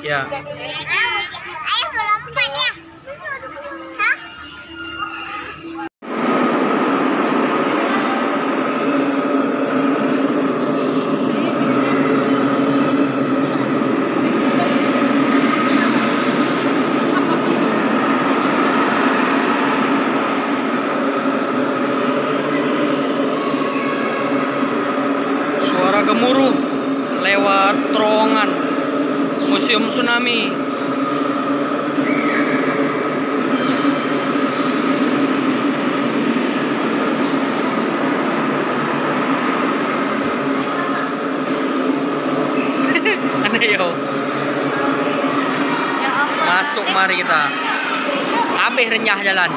Ya. Ayo melompat ya. Hah? Suara gemuruh lewat terowongan Museum Tsunami. Aneh yo. Masuk mari kita. Habis renyah jalan.